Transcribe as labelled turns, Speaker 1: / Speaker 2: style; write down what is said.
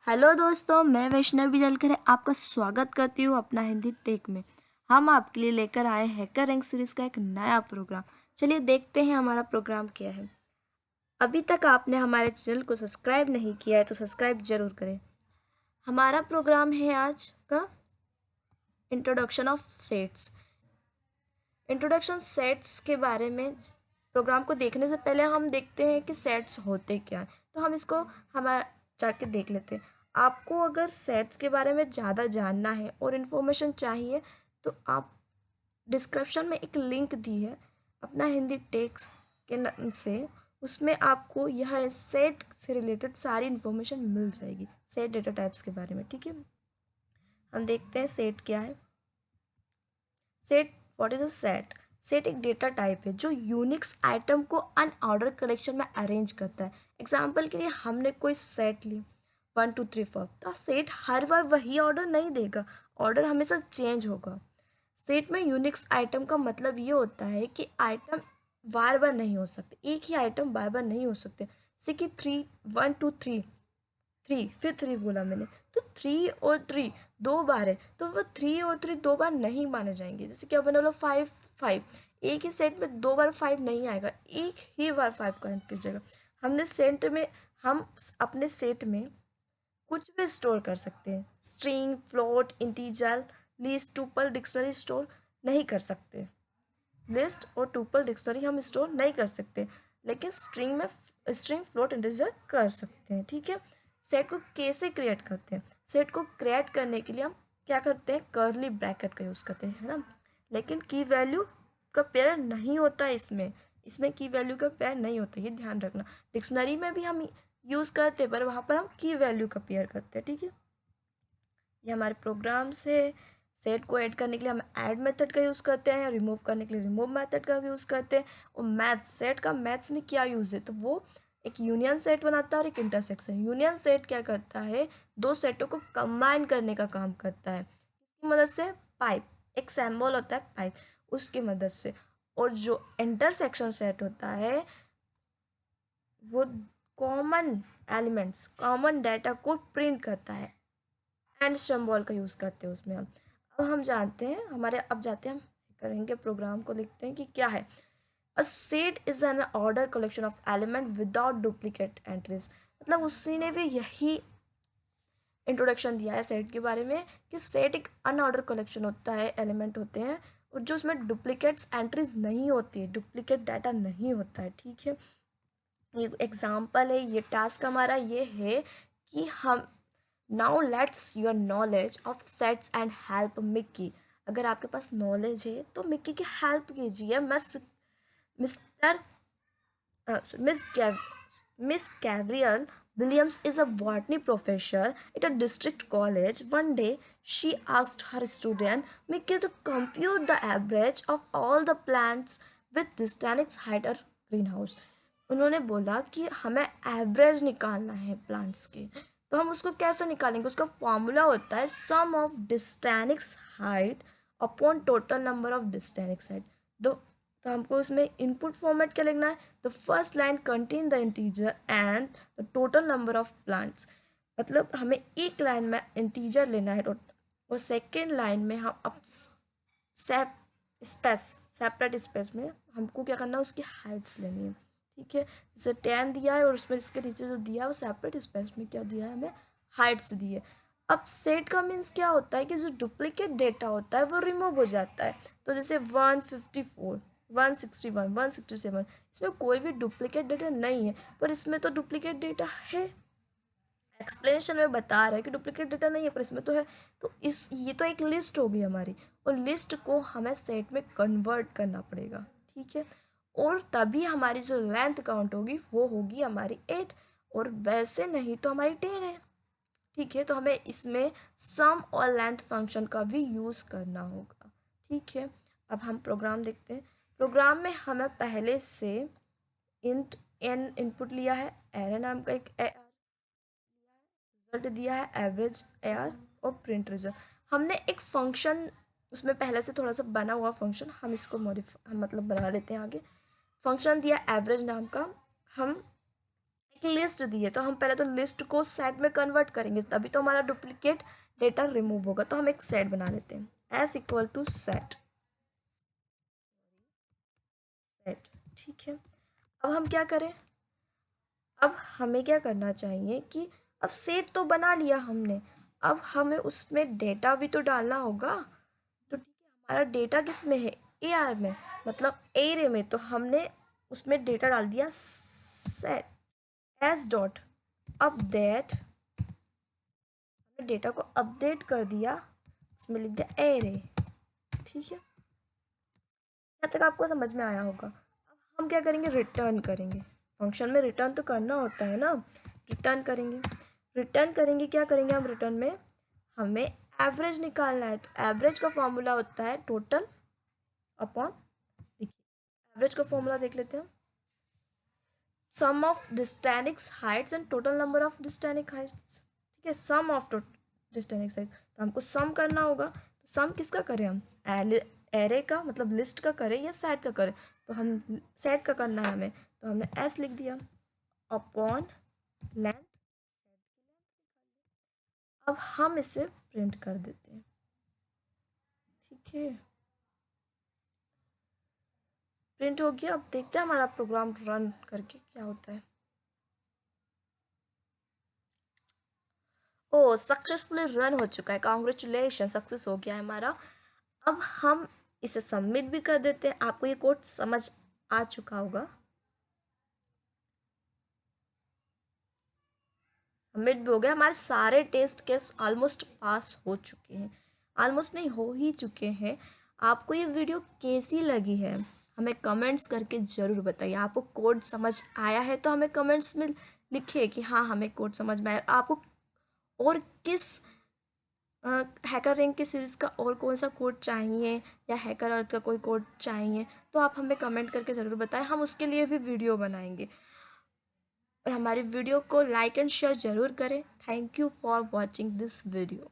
Speaker 1: Hello दोस्तों, मैं वैष्णवी जलकर आपका स्वागत करती हूँ अपना हिंदी टेक में। हम आपके लिए लेकर आए हैकर रैंक सीरीज का एक नया प्रोग्राम। चलिए देखते हैं हमारा प्रोग्राम क्या है। अभी तक आपने हमारे चैनल को सब्सक्राइब नहीं किया है तो सब्सक्राइब जरूर करें। हमारा प्रोग्राम है आज का introduction of sets. Introduction sets के बारे में प्रोग्राम को देखने से पहले हम देखते हैं कि सेट्स होते क्या हैं। तो हम इसको हमारा जाके देख लेते हैं। आपको अगर सेट्स के बारे में ज़्यादा जानना है और इन्फॉर्मेशन चाहिए तो आप डिस्क्रिप्शन में एक लिंक दी है अपना हिंदी टेक्स के नाम से, उसमें आपको यह सेट से रिलेटेड सारी इन्फॉर्मेशन मिल जाएगी सेट डेटा टाइप्स के बारे में। ठीक है, हम देखते हैं सेट क्या है। Set, what is a set? Set एक डेटा टाइप है जो यूनिक्स आइटम को अनऑर्डर कलेक्शन में अरेंज करता है। एग्जाम्पल के लिए हमने कोई सेट ली 1 2 3 4, तो सेट हर बार वही ऑर्डर नहीं देगा, ऑर्डर हमेशा चेंज होगा। सेट में यूनिक्स आइटम का मतलब ये होता है कि आइटम बार बार नहीं हो सकते, एक ही आइटम बार बार नहीं हो सकते। जैसे कि 3 1 2 3 फिर 3 बोला मैंने, तो 3 और 3 दो बार है तो वो 3 और 3 दो बार नहीं माने जाएंगे। जैसे कि अब बना लो 5 5, एक ही सेट में दो बार 5 नहीं आएगा, एक ही बार 5 काउंट कीजिएगा। हमने सेट में हम अपने सेट में कुछ भी स्टोर कर सकते हैं। String, float, integer, list, tuple, dictionary store नहीं कर सकते। लिस्ट और टुपल डिक्शनरी हम स्टोर नहीं कर सकते, लेकिन स्ट्रिंग फ्लोट इंटीजर कर सकते हैं। ठीक है, सेट को कैसे क्रिएट करते हैं? सेट को क्रिएट करने के लिए हम क्या करते हैं, कर्ली ब्रैकेट का यूज़ करते हैं, है ना। लेकिन की वैल्यू का पेयर नहीं होता है इसमें, इसमें की वैल्यू का पेयर नहीं होता, ये ध्यान रखना। डिक्शनरी में भी हम यूज़ करते हैं पर वहाँ पर हम की वैल्यू का पेयर करते हैं। ठीक है, ये हमारे प्रोग्राम से सेट को ऐड करने के लिए हम ऐड मेथड का यूज़ करते हैं, रिमूव करने के लिए रिमूव मेथड का यूज़ करते हैं। और मैथ्स, सेट का मैथ्स में क्या यूज़ है, तो वो एक यूनियन सेट बनाता है और एक इंटरसेक्शन। यूनियन सेट क्या करता है, दो सेटों को कंबाइन करने का काम करता है। किसकी मदद से? पाइप, एक सिंबल होता है पाइप, उसकी मदद से। और जो इंटरसेक्शन सेट होता है वो कॉमन एलिमेंट्स, कॉमन डाटा को प्रिंट करता है। एंड सिंबल का यूज़ करते हैं उसमें हम। अब हम जानते हैं हमारे, अब जाते हैं हम करेंगे प्रोग्राम को, लिखते हैं कि क्या है। A set is an order collection of element without duplicate entries. मतलब उसी ने भी यही इंट्रोडक्शन दिया है सेट के बारे में कि सेट एक अनऑर्डर कलेक्शन होता है, एलिमेंट होते हैं और जो उसमें डुप्लीकेट्स एंट्रीज नहीं होती है, डुप्लीकेट डाटा नहीं होता है। ठीक है, ये एग्जाम्पल है, ये टास्क हमारा ये है कि हम now let's your knowledge of sets and help Mickey. अगर आपके पास नॉलेज है तो मिक्की की हेल्प कीजिए। मिस्टर मिस कैवरियल Williams is a botany professor at a district college. One day, she asked her student Mickey to compute the average of all the plants with distance height or greenhouse. उन्होंने बोला कि हमें average निकालना है plants के, तो हम उसको कैसे निकालेंगे? उसका फॉर्मूला होता है sum of distinct height upon total number of distinct height. दो, तो हमको उसमें इनपुट फॉर्मेट क्या लिखना है, the first line contain the integer and the total number of plants. मतलब हमें एक लाइन में इंटीजर लेना है और सेकेंड लाइन में हम अब सेपरेट स्पेस में हमको क्या करना है, उसकी हाइट्स लेनी है। ठीक है, जैसे 10 दिया है और उसमें इसके नीचे जो दिया है वो सेपरेट स्पेस में क्या दिया है, हमें हाइट्स दी है। अब सेट का मीन्स क्या होता है कि जो डुप्लीकेट डेटा होता है वो रिमूव हो जाता है। तो जैसे 154, 161, 167, इसमें कोई भी डुप्लीकेट डेटा नहीं है, पर इसमें तो डुप्लीकेट डेटा है। एक्सप्लेनेशन में बता रहा है कि डुप्लीकेट डेटा नहीं है पर इसमें तो है। तो इस ये तो एक लिस्ट होगी हमारी, और लिस्ट को हमें सेट में कन्वर्ट करना पड़ेगा। ठीक है, और तभी हमारी जो लेंथ काउंट होगी वो होगी हमारी 8, और वैसे नहीं तो हमारी 10 है। ठीक है, तो हमें इसमें सम और लेंथ फंक्शन का भी यूज़ करना होगा। ठीक है, अब हम प्रोग्राम देखते हैं। प्रोग्राम में हमें पहले से इंट एन इनपुट लिया है, एरे नाम का एक रिजल्ट दिया है, एवरेज एआर और प्रिंट रिजल्ट। हमने एक फंक्शन उसमें पहले से थोड़ा सा बना हुआ फंक्शन हम इसको हम मतलब बना लेते हैं आगे। फंक्शन दिया एवरेज नाम का, हम एक एक लिस्ट दी है तो हम पहले तो लिस्ट को सेट में कन्वर्ट करेंगे, तभी तो हमारा डुप्लीकेट डेटा रिमूव होगा। तो हम एक सेट बना लेते हैं, s equal to set, set, ठीक है। अब हम क्या करें, अब हमें क्या करना चाहिए कि अब सेट तो बना लिया हमने, अब हमें उसमें डेटा भी तो डालना होगा। तो ठीक है, हमारा डेटा किस में है, ए आर में, मतलब एरे में। तो हमने उसमें डेटा डाल दिया सेट एस डॉट अपडेट, हमने डेटा को अपडेट कर दिया, उसमें लिख दिया एरे, ठीक है। यहाँ तक आपको समझ में आया होगा। अब हम क्या करेंगे, रिटर्न करेंगे। फंक्शन में रिटर्न तो करना होता है ना, रिटर्न करेंगे। रिटर्न करेंगे, क्या करेंगे हम रिटर्न में, हमें एवरेज निकालना है। तो एवरेज का फॉर्मूला होता है टोटल अपॉन, देखिए एवरेज का फॉर्मूला देख लेते हैं, sum of distinct heights and total number of distinct heights, ठीक है, सम ऑफ डिस्टेनिक्स हाइट। तो हमको सम करना होगा, तो सम किसका करें हम, एरे का, मतलब लिस्ट का करें या सेट का करें। तो हम सेट का करना है हमें, तो हमने एस लिख दिया अपॉन लेंथ। अब हम इसे प्रिंट कर देते हैं, ठीक है, प्रिंट हो गया। अब देखते हैं हमारा प्रोग्राम रन करके क्या होता है। ओ सक्सेसफुली रन हो चुका है, कॉन्ग्रेचुलेशन, सक्सेस हो गया है हमारा। अब हम इसे सबमिट भी कर देते हैं। आपको ये कोड समझ आ चुका होगा, सबमिट भी हो गया। हमारे सारे टेस्ट केस ऑलमोस्ट पास हो चुके हैं, ऑलमोस्ट नहीं, हो ही चुके हैं। आपको ये वीडियो कैसी लगी है हमें कमेंट्स करके ज़रूर बताइए। आपको कोड समझ आया है तो हमें कमेंट्स में लिखिए कि हाँ हमें कोड समझ में आया। आपको और किस हैकर रैंक की सीरीज़ का और कौन सा कोड चाहिए, या हैकर अर्थ का कोई कोड चाहिए, तो आप हमें कमेंट करके ज़रूर बताएं, हम उसके लिए भी वीडियो बनाएंगे। और हमारी वीडियो को लाइक एंड शेयर ज़रूर करें। Thank you for watching this video.